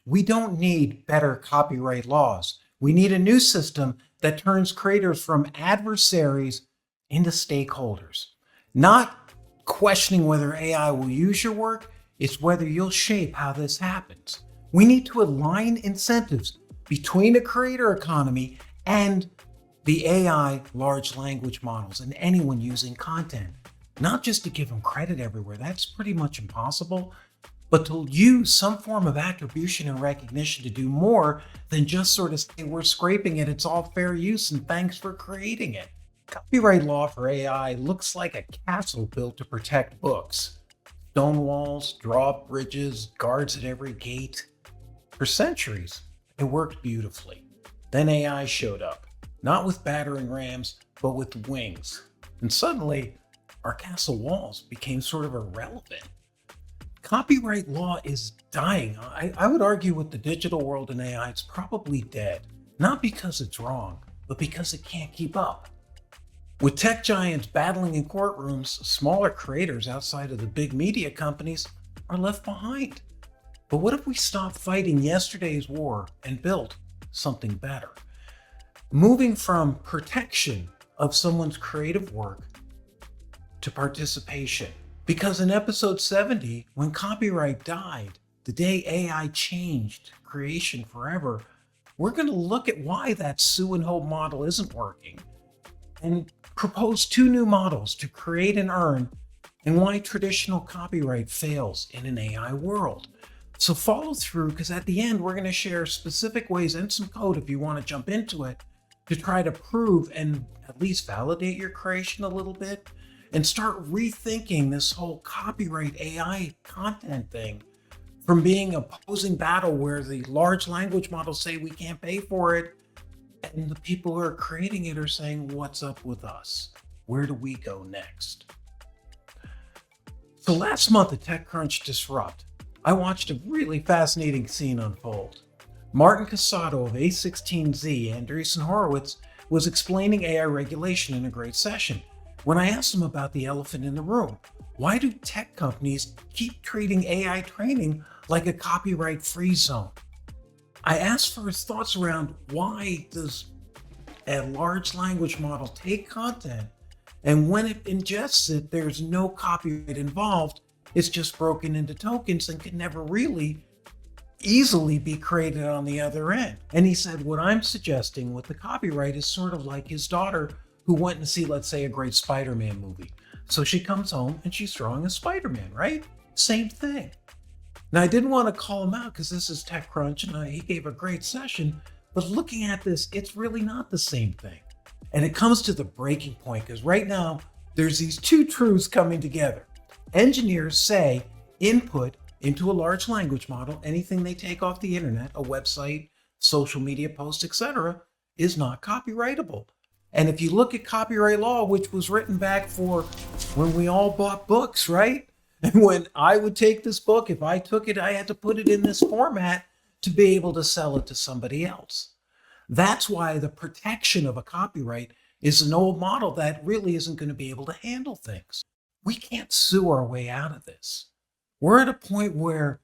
We don't need better copyright laws. We need a new system that turns creators from adversaries into stakeholders. Not questioning whether AI will use your work, it's whether you'll shape how this happens. We need to align incentives between the creator economy and the AI large language models and anyone using content. Not just to give them credit everywhere, that's pretty much impossible, but to use some form of attribution and recognition to do more than just sort of say, we're scraping it, it's all fair use, and thanks for creating it. Copyright law for AI looks like a castle built to protect books. Stone walls, drawbridges, guards at every gate. For centuries, it worked beautifully. Then AI showed up, not with battering rams, but with wings. And suddenly, our castle walls became sort of irrelevant. Copyright law is dying. I would argue with the digital world and AI, it's probably dead. Not because it's wrong, but because it can't keep up. With tech giants battling in courtrooms, smaller creators outside of the big media companies are left behind. But what if we stopped fighting yesterday's war and built something better? Moving from protection of someone's creative work to participation. Because in episode 70, when copyright died, the day AI changed creation forever, we're going to look at why that sue and hope model isn't working and propose two new models to create and earn, and why traditional copyright fails in an AI world. So follow through, because at the end, we're going to share specific ways and some code if you want to jump into it to try to prove and at least validate your creation a little bit and start rethinking this whole copyright AI content thing from being an opposing battle where the large language models say we can't pay for it, and the people who are creating it are saying, what's up with us? Where do we go next? So last month at TechCrunch Disrupt, I watched a really fascinating scene unfold. Martin Casado of A16Z, Andreessen Horowitz, was explaining AI regulation in a great session. When I asked him about the elephant in the room, why do tech companies keep treating AI training like a copyright-free zone? I asked for his thoughts around why does a large language model take content and when it ingests it, there's no copyright involved, it's just broken into tokens and can never really easily be created on the other end. And he said, what I'm suggesting with the copyright is sort of like his daughter who went to see, let's say, a great Spider-Man movie. So she comes home and she's drawing a Spider-Man, right? Same thing. Now, I didn't want to call him out because this is TechCrunch and he gave a great session, but looking at this, it's really not the same thing. And it comes to the breaking point because right now, there's these two truths coming together. Engineers say input into a large language model, anything they take off the internet, a website, social media post, etc., is not copyrightable. And if you look at copyright law, which was written back for when we all bought books, right? And when I would take this book, if I took it, I had to put it in this format to be able to sell it to somebody else. That's why the protection of a copyright is an old model that really isn't going to be able to handle things. We can't sue our way out of this. We're at a point where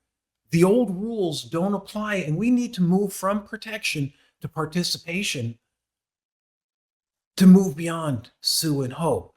the old rules don't apply, and we need to move from protection to participation to move beyond sue and hope.